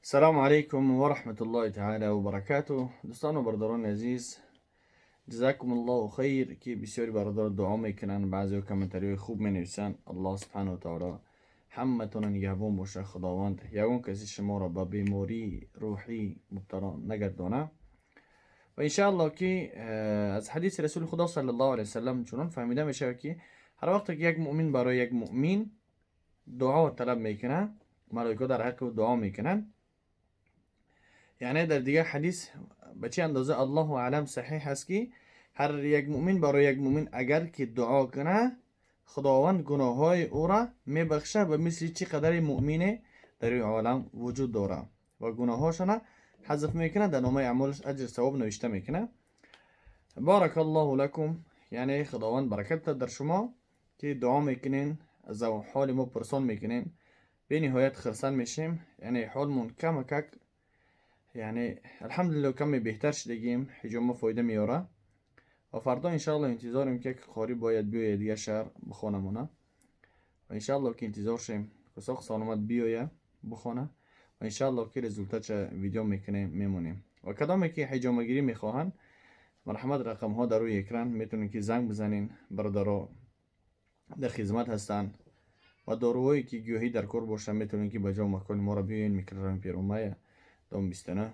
السلام علیکم و رحمت الله تعالی و برکاته. دوستان و برادران عزیز، جزاکم الله خیر که بسیاری برادر دعا میکنن، بعضی کامنتاری خوب می نویسن. الله سبحانه و تعالی همتون نگهبان باشه. خداوند یگون کسی شما را به بیماری روحی مبتلا نگردانه. و انشاءالله که از حدیث رسول خدا صلی الله علیه وسلم چنان فهمیده میشه که هر وقت که یک مؤمن برای یک مؤمن دعا طلب میکنه، ملائکه در حق دعا میکنن. یعنی در دیگه حدیث به چه اندازه الله اعلم صحیح هست که هر یک مؤمن برای یک مؤمن اگر که دعا کنه، خداوند گناه های او را میبخشه و مثل چی قدر مؤمن در این عالم وجود داره و گناه هاشون حذف میکنه، در نامه اعمالش اجر ثواب نوشته میکنه. بارک الله لکم، یعنی خداوند برکت در شما که دعا میکنین، از حال ما پرسان میکنین، به نهایت خرسان میشیم. یعنی حالمون کم یعنی الحمدلله کمی بهتر شدگیم، حجام فایده میاره. و فردا انشاءالله انتظاریم که خاری باید بیاید دیگه شهر بخونه مونه و انشاءالله که انتظار شیم که ساخت سالمت بیایه بخونه و انشاءالله که رزولتش ویدیو میکنیم میمونیم. و کدامی که حجامه گیری میخواهن، مرحمت رقم ها در روی اکران میتونین که زنگ بزنین، برادرها در خدمت هستن. و داروهایی که گیاهی در کار باشه میتونین که بجا مکان ما را بیاین. میکرم پیرومه دوم بیستنه.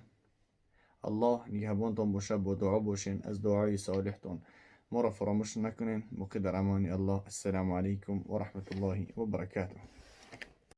الله نگهبانتان باشه، با دعا باشین، از دعای صالحتان ما را فراموش نکنین. موقع در امان الله. السلام علیکم و رحمت الله و برکاته.